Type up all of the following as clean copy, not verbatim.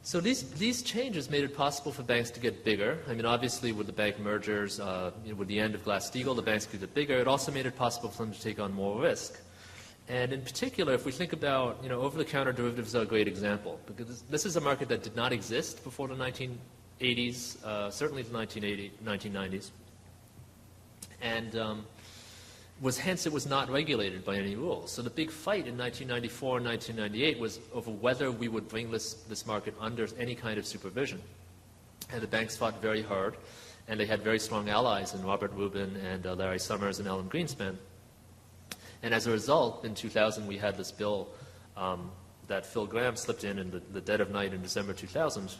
So these changes made it possible for banks to get bigger. I mean, obviously, with the bank mergers, with the end of Glass-Steagall, the banks could get bigger. It also made it possible for them to take on more risk. And in particular, if we think about, over-the-counter derivatives are a great example, because this is a market that did not exist before the 1980s, certainly the 1990s, and hence it was not regulated by any rules. So the big fight in 1994 and 1998 was over whether we would bring this market under any kind of supervision. And the banks fought very hard, and they had very strong allies in Robert Rubin and Larry Summers and Alan Greenspan. And as a result, in 2000, we had this bill that Phil Gramm slipped in the dead of night in December 2000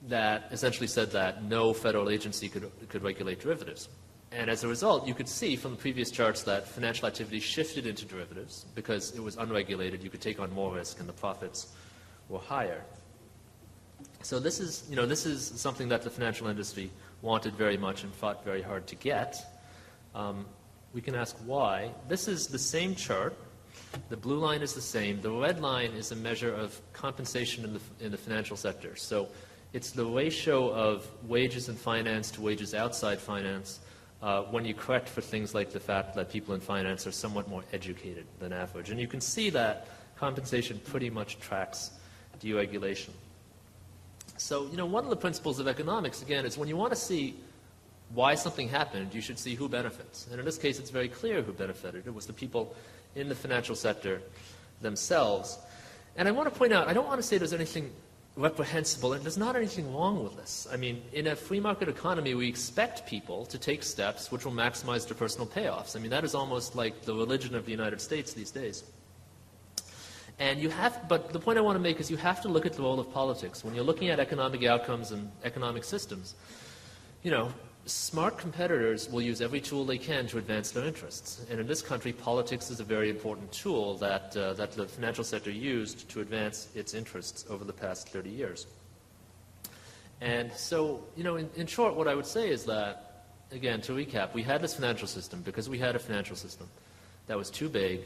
that essentially said that no federal agency could regulate derivatives. And as a result, you could see from the previous charts that financial activity shifted into derivatives because it was unregulated. You could take on more risk, and the profits were higher. So this is something that the financial industry wanted very much and fought very hard to get. We can ask why. This is the same chart. The blue line is the same. The red line is a measure of compensation in the financial sector. So it's the ratio of wages in finance to wages outside finance when you correct for things like the fact that people in finance are somewhat more educated than average. And you can see that compensation pretty much tracks deregulation. So, one of the principles of economics, again, is when you want to see why something happened, you should see who benefits. And in this case, it's very clear who benefited. It was the people in the financial sector themselves. And I want to point out, I don't want to say there's anything reprehensible, and there's not anything wrong with this. I mean, in a free market economy, we expect people to take steps which will maximize their personal payoffs. I mean, that is almost like the religion of the United States these days. But the point I want to make is you have to look at the role of politics. When you're looking at economic outcomes and economic systems, smart competitors will use every tool they can to advance their interests. And in this country, politics is a very important tool that the financial sector used to advance its interests over the past 30 years. And so, in short, what I would say is that, again, to recap, we had this financial system because we had a financial system that was too big,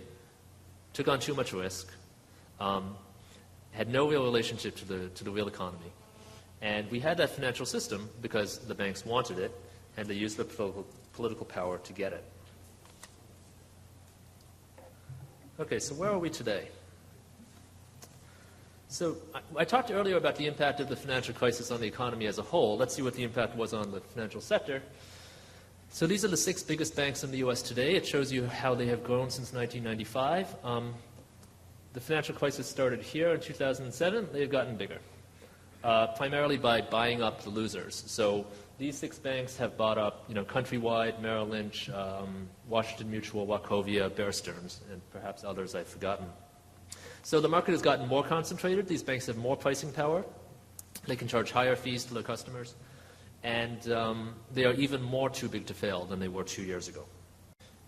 took on too much risk, had no real relationship to the real economy. And we had that financial system because the banks wanted it, and they used their political power to get it. Okay, so where are we today? So I talked earlier about the impact of the financial crisis on the economy as a whole. Let's see what the impact was on the financial sector. So these are the 6 biggest banks in the U.S. today. It shows you how they have grown since 1995. The financial crisis started here in 2007. They have gotten bigger. Primarily by buying up the losers. So these 6 banks have bought up, Countrywide, Merrill Lynch, Washington Mutual, Wachovia, Bear Stearns, and perhaps others I've forgotten. So the market has gotten more concentrated. These banks have more pricing power. They can charge higher fees to their customers. And they are even more too big to fail than they were 2 years ago.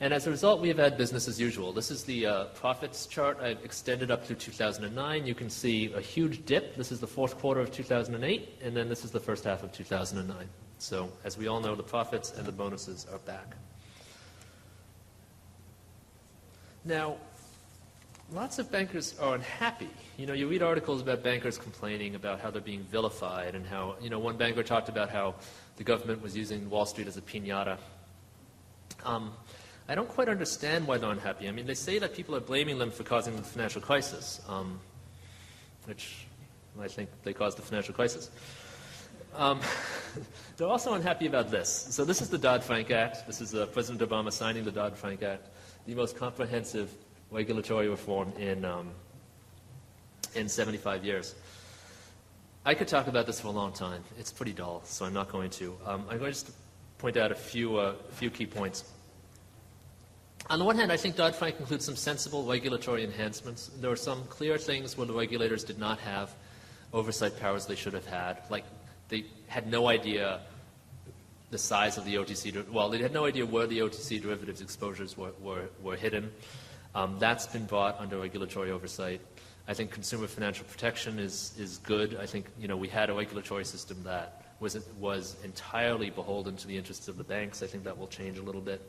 And as a result, we have had business as usual. This is the profits chart. I've extended up through 2009. You can see a huge dip. This is the 4th quarter of 2008, and then this is the first half of 2009. So as we all know, the profits and the bonuses are back. Now, lots of bankers are unhappy. You read articles about bankers complaining about how they're being vilified and how, one banker talked about how the government was using Wall Street as a piñata. I don't quite understand why they're unhappy. I mean, they say that people are blaming them for causing the financial crisis, which I think they caused the financial crisis. They're also unhappy about this. So this is the Dodd-Frank Act. This is President Obama signing the Dodd-Frank Act, the most comprehensive regulatory reform in 75 years. I could talk about this for a long time. It's pretty dull, so I'm not going to. I'm going to just point out a few key points. On the one hand, I think Dodd-Frank includes some sensible regulatory enhancements. There were some clear things where the regulators did not have oversight powers they should have had. Like, they had no idea the size of the OTC, well, they had no idea where the OTC derivatives exposures were hidden. That's been brought under regulatory oversight. I think consumer financial protection is good. I think, we had a regulatory system that was entirely beholden to the interests of the banks. I think that will change a little bit.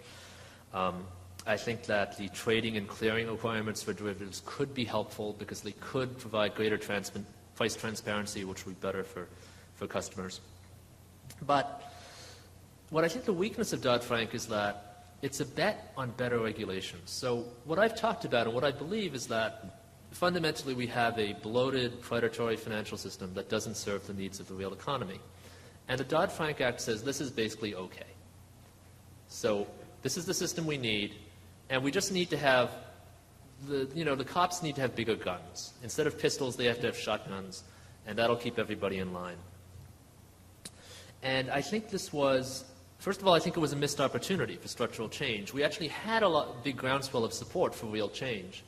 I think that the trading and clearing requirements for derivatives could be helpful because they could provide greater price transparency, which would be better for customers. But what I think the weakness of Dodd-Frank is that it's a bet on better regulation. So what I've talked about and what I believe is that fundamentally we have a bloated, predatory financial system that doesn't serve the needs of the real economy. And the Dodd-Frank Act says this is basically okay. So this is the system we need, and we just need to have the cops need to have bigger guns. Instead of pistols, they have to have shotguns, and that'll keep everybody in line. And I think this was, first of all, I think it was a missed opportunity for structural change. We actually had a big groundswell of support for real change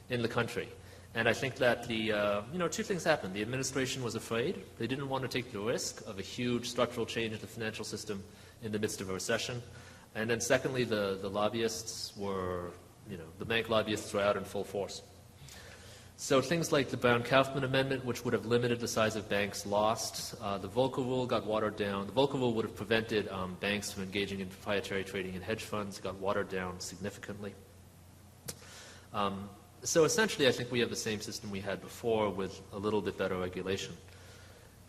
in the country. And I think that two things happened. The administration was afraid. They didn't want to take the risk of a huge structural change in the financial system in the midst of a recession. And then secondly, the lobbyists were, the bank lobbyists were out in full force. So things like the Brown-Kaufman Amendment, which would have limited the size of banks, lost. The Volcker Rule got watered down. The Volcker Rule would have prevented banks from engaging in proprietary trading in hedge funds. It got watered down significantly. So essentially, I think we have the same system we had before with a little bit better regulation.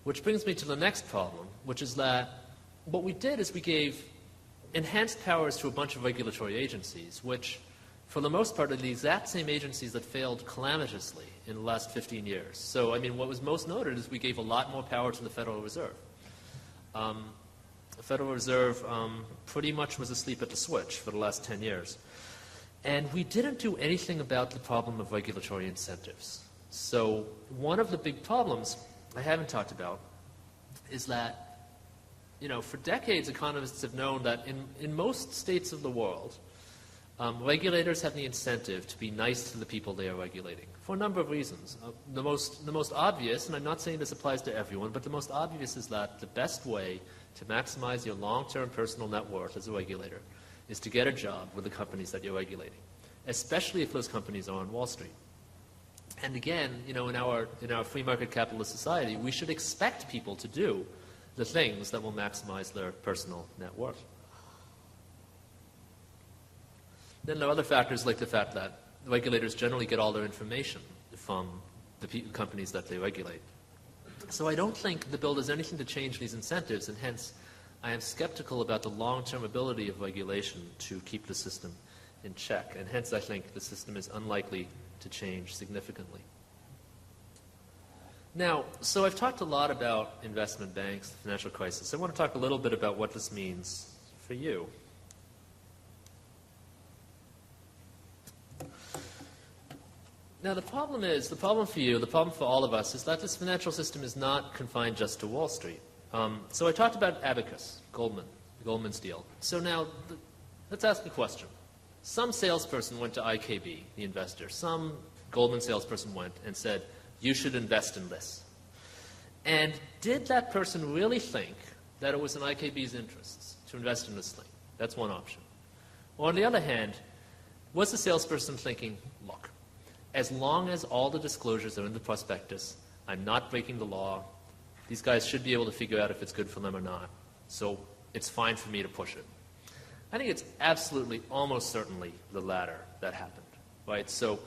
Which brings me to the next problem, which is that what we did is we gave enhanced powers to a bunch of regulatory agencies, which for the most part, are the exact same agencies that failed calamitously in the last 15 years. So, I mean, what was most noted is we gave a lot more power to the Federal Reserve. The Federal Reserve pretty much was asleep at the switch for the last 10 years. And we didn't do anything about the problem of regulatory incentives. So one of the big problems I haven't talked about is that, for decades, economists have known that in most states of the world, regulators have the incentive to be nice to the people they are regulating for a number of reasons. The most obvious, and I'm not saying this applies to everyone, but the most obvious is that the best way to maximize your long-term personal net worth as a regulator is to get a job with the companies that you're regulating, especially if those companies are on Wall Street. And again, in our free market capitalist society, we should expect people to do the things that will maximize their personal net worth. Then there are other factors like the fact that regulators generally get all their information from the companies that they regulate. So I don't think the bill does anything to change these incentives, and hence I am skeptical about the long-term ability of regulation to keep the system in check, and hence I think the system is unlikely to change significantly. Now, so I've talked a lot about investment banks, the financial crisis. I want to talk a little bit about what this means for you. Now, the problem for you, the problem for all of us, is that this financial system is not confined just to Wall Street. So I talked about Abacus, Goldman's deal. So now, let's ask a question. Some salesperson went to IKB, the investor. Some Goldman salesperson went and said, you should invest in this. And did that person really think that it was in IKB's interests to invest in this thing? That's one option. Or on the other hand, was the salesperson thinking, look, as long as all the disclosures are in the prospectus, I'm not breaking the law. These guys should be able to figure out if it's good for them or not. So it's fine for me to push it. I think it's absolutely, almost certainly the latter that happened, right? So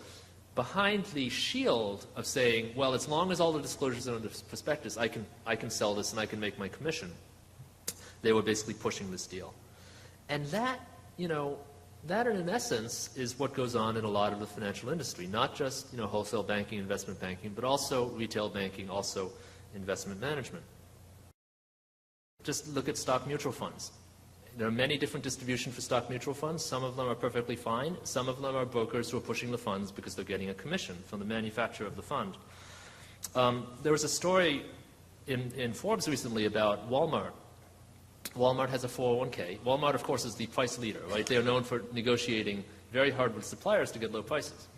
behind the shield of saying, well, as long as all the disclosures are in the prospectus, I can sell this and I can make my commission, they were basically pushing this deal. And that, that in essence is what goes on in a lot of the financial industry, not just wholesale banking, investment banking, but also retail banking, also investment management. Just look at stock mutual funds. There are many different distributions for stock mutual funds. Some of them are perfectly fine. Some of them are brokers who are pushing the funds because they're getting a commission from the manufacturer of the fund. There was a story in Forbes recently about Walmart. Walmart has a 401k. Walmart, of course, is the price leader, right? They are known for negotiating very hard with suppliers to get low prices.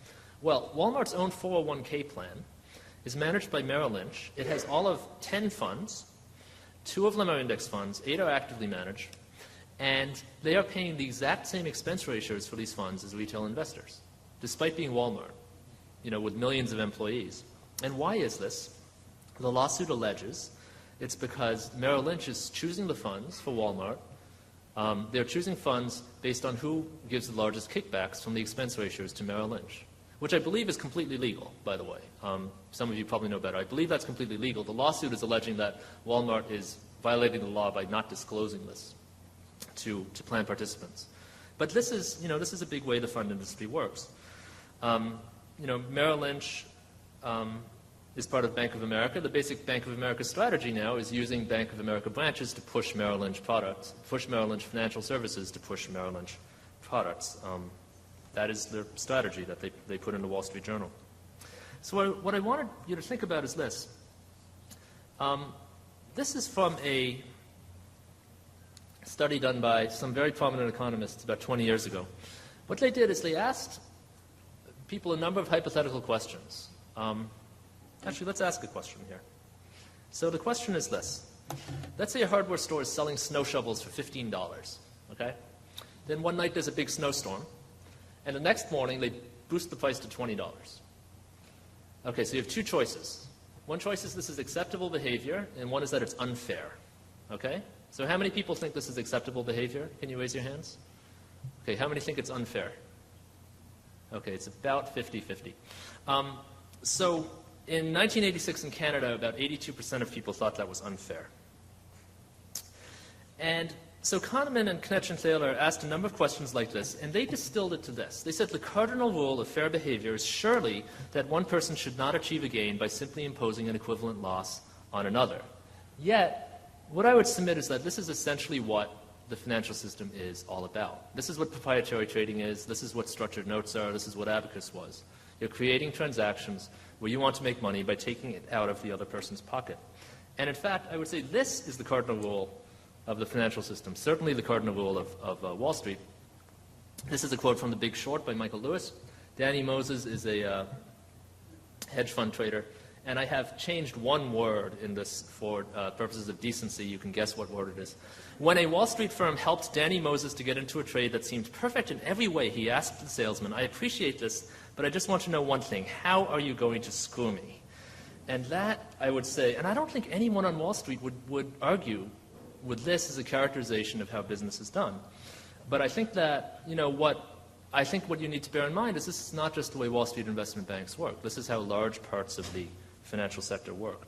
Well, Walmart's own 401k plan is managed by Merrill Lynch. It has all of 10 funds. 2 of them are index funds. 8 are actively managed. And they are paying the exact same expense ratios for these funds as retail investors, despite being Walmart, with millions of employees. And why is this? The lawsuit alleges it's because Merrill Lynch is choosing the funds for Walmart. They're choosing funds based on who gives the largest kickbacks from the expense ratios to Merrill Lynch. which I believe is completely legal, by the way. Some of you probably know better. I believe that's completely legal. The lawsuit is alleging that Walmart is violating the law by not disclosing this to plan participants. But this is, this is a big way the fund industry works. Merrill Lynch is part of Bank of America. The basic Bank of America strategy now is using Bank of America branches to push Merrill Lynch products, push Merrill Lynch financial services to push Merrill Lynch products. That is their strategy that they put in the Wall Street Journal. So what I wanted you to think about is this. This is from a study done by some very prominent economists about 20 years ago. What they did is they asked people a number of hypothetical questions. Actually, let's ask a question here. So the question is this. Let's say a hardware store is selling snow shovels for $15, okay? Then one night there's a big snowstorm, and the next morning they boost the price to $20. Okay, so you have two choices. One choice is this is acceptable behavior, and one is that it's unfair, okay? So how many people think this is acceptable behavior? Can you raise your hands? Okay, how many think it's unfair? Okay, it's about 50-50. So in 1986 in Canada, about 82% of people thought that was unfair. And so Kahneman and Knetch-Thaler asked a number of questions like this, and they distilled it to this. They said the cardinal rule of fair behavior is surely that one person should not achieve a gain by simply imposing an equivalent loss on another. Yet, what I would submit is that this is essentially what the financial system is all about. This is what proprietary trading is. This is what structured notes are. This is what abacus was. You're creating transactions where you want to make money by taking it out of the other person's pocket. And in fact, I would say this is the cardinal rule of the financial system, certainly the cardinal rule of Wall Street. This is a quote from The Big Short by Michael Lewis. Danny Moses is a hedge fund trader, and I have changed one word in this for purposes of decency. You can guess what word it is. When a Wall Street firm helped Danny Moses to get into a trade that seemed perfect in every way, he asked the salesman, "I appreciate this, but I just want to know one thing. How are you going to screw me?" And that, I would say, and I don't think anyone on Wall Street would argue with this as a characterization of how business is done. But I think that, what you need to bear in mind is this is not just the way Wall Street investment banks work. This is how large parts of the financial sector work.